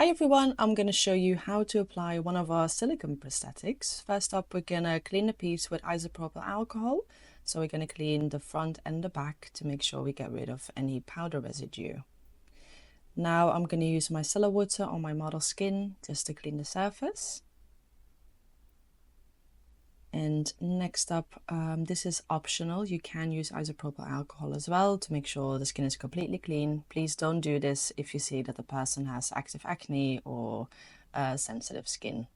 Hi everyone, I'm going to show you how to apply one of our silicone prosthetics. First up, we're going to clean the piece with isopropyl alcohol. So we're going to clean the front and the back to make sure we get rid of any powder residue. Now I'm going to use micellar water on my model skin just to clean the surface. And next up, this is optional. You can use isopropyl alcohol as well to make sure the skin is completely clean. Please don't do this if you see that the person has active acne or sensitive skin.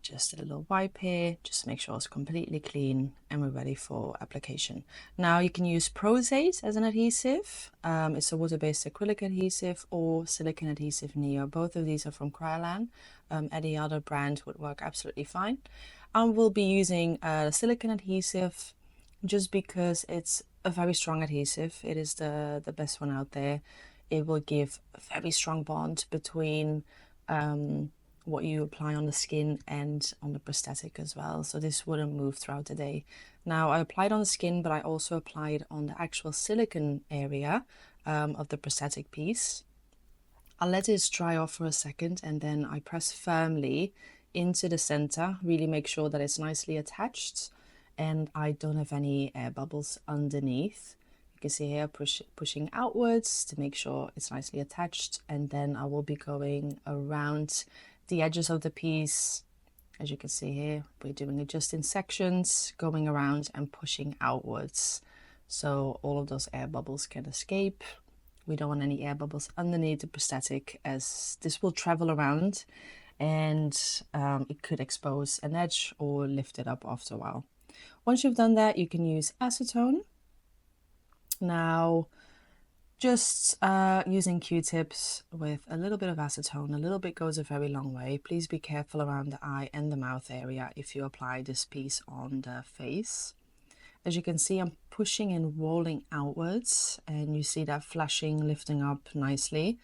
Just a little wipe here, just make sure it's completely clean and we're ready for application. Now you can use Pros-aide as an adhesive. It's a water-based acrylic adhesive or silicone adhesive Neo. Both of these are from Kryolan. Any other brand would work absolutely fine. I will be using silicone adhesive just because it's a very strong adhesive. It is the best one out there. It will give a very strong bond between what you apply on the skin and on the prosthetic as well, so this wouldn't move throughout the day. Now I applied on the skin, but I also applied on the actual silicone area of the prosthetic piece. I'll let this dry off for a second and then I press firmly into the center, really make sure that it's nicely attached and I don't have any air bubbles underneath. You can see here pushing outwards to make sure it's nicely attached, and then I will be going around the edges of the piece. As you can see here, we're doing it just in sections, going around and pushing outwards so all of those air bubbles can escape. We don't want any air bubbles underneath the prosthetic, as this will travel around and it could expose an edge or lift it up after a while. Once you've done that, you can use acetone. Now just using Q-tips with a little bit of acetone, a little bit goes a very long way. Please be careful around the eye and the mouth area if you apply this piece on the face. As you can see, I'm pushing and rolling outwards and you see that flashing, lifting up nicely.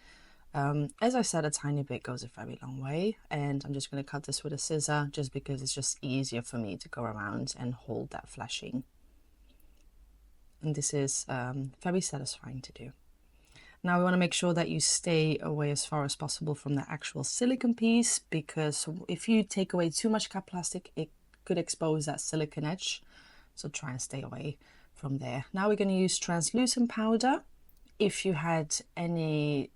As I said, a tiny bit goes a very long way, and I'm just going to cut this with a scissor just because it's just easier for me to go around and hold that flashing. And this is very satisfying to do. Now we want to make sure that you stay away as far as possible from the actual silicone piece, because if you take away too much cap plastic, it could expose that silicone edge. So try and stay away from there. Now we're going to use translucent powder. If you had any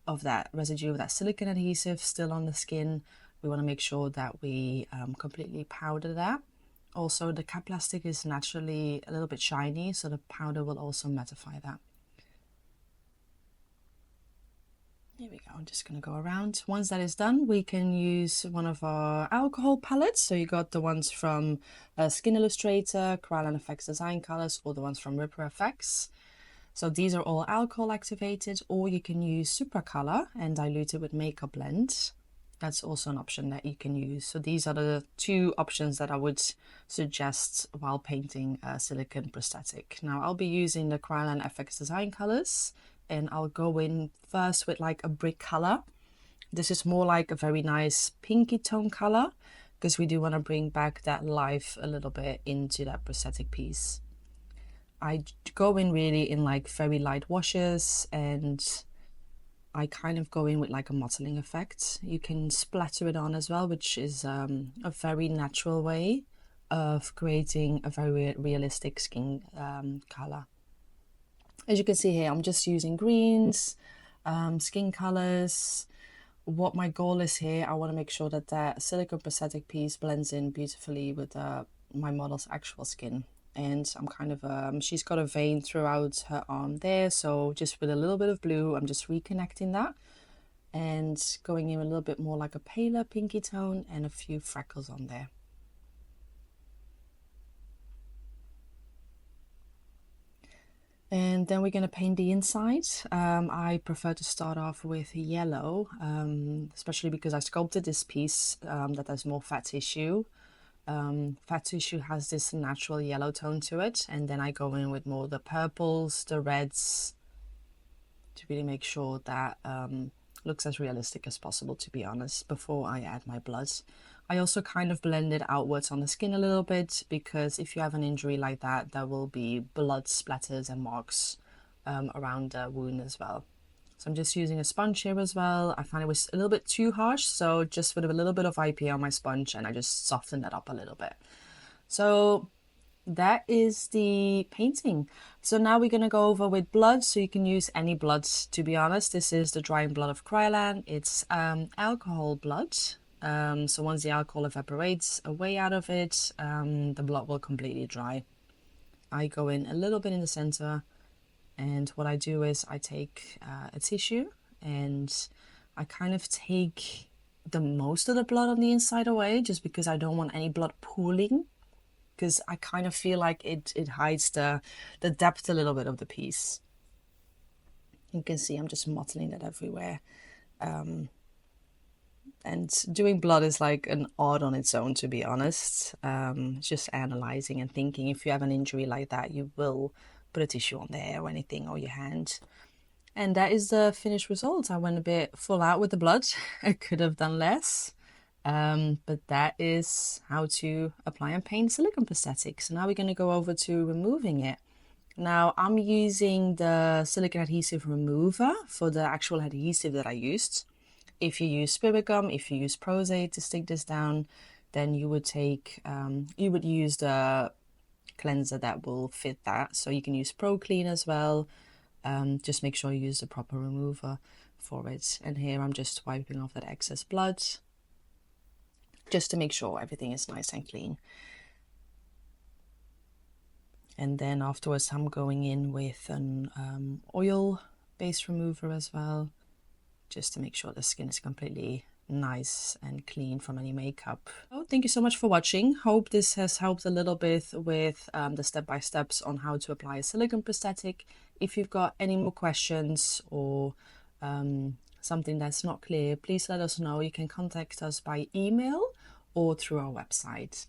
of that residue of that silicone adhesive still on the skin, we want to make sure that we completely powder that. Also, the cap plastic is naturally a little bit shiny, so the powder will also mattify that. Here we go, I'm just going to go around. Once that is done, we can use one of our alcohol palettes. So you got the ones from Skin Illustrator, Kryolan FX Design Colors, or the ones from Ripper FX. So these are all alcohol activated, or you can use Supracolor and dilute it with Makeup Blend. That's also an option that you can use. So these are the two options that I would suggest while painting a silicone prosthetic. Now I'll be using the Kryolan FX Design Colors, and I'll go in first with like a brick color. This is more like a very nice pinky tone color because we do want to bring back that life a little bit into that prosthetic piece. I go in really in like very light washes, and I kind of go in with like a mottling effect. You can splatter it on as well, which is a very natural way of creating a very realistic skin color. As you can see here, I'm just using greens, skin colors. What my goal is here, I want to make sure that that silicone prosthetic piece blends in beautifully with my model's actual skin. And I'm kind of, she's got a vein throughout her arm there, so just with a little bit of blue, I'm just reconnecting that and going in a little bit more like a paler pinky tone and a few freckles on there. And then we're going to paint the inside. I prefer to start off with yellow, especially because I sculpted this piece that has more fat tissue. Fat tissue has this natural yellow tone to it, and then I go in with more the purples, the reds, to really make sure that looks as realistic as possible, to be honest, before I add my blood. I also kind of blend it outwards on the skin a little bit, because if you have an injury like that, there will be blood splatters and marks around the wound as well. So I'm just using a sponge here as well. I found it was a little bit too harsh, so just with a little bit of IPA on my sponge, and I just softened it up a little bit. So that is the painting. So now we're going to go over with blood. So you can use any bloods, to be honest. This is the drying blood of Kryolan. It's alcohol blood. So once the alcohol evaporates away out of it, the blood will completely dry. I go in a little bit in the center, and what I do is I take a tissue and I kind of take the most of the blood on the inside away, just because I don't want any blood pooling, because I kind of feel like it hides the depth a little bit of the piece. You can see I'm just mottling it everywhere. And doing blood is like an art on its own, to be honest. Just analyzing and thinking, if you have an injury like that, you will put a tissue on there or anything, or your hand. And that is the finished result. I went a bit full out with the blood. I could have done less. But that is how to apply and paint silicone prosthetics. So now we're going to go over to removing it. Now I'm using the silicone adhesive remover for the actual adhesive that I used. If you use spirit gum, if you use Pros-aide to stick this down, then you would take, you would use the cleanser that will fit that. So you can use Pro Clean as well. Just make sure you use the proper remover for it. And here I'm just wiping off that excess blood, just to make sure everything is nice and clean. And then afterwards I'm going in with an oil base remover as well, just to make sure the skin is completely nice and clean from any makeup. Oh, thank you so much for watching. Hope this has helped a little bit with the step-by-steps on how to apply a silicone prosthetic. If you've got any more questions or something that's not clear, please let us know. You can contact us by email or through our website.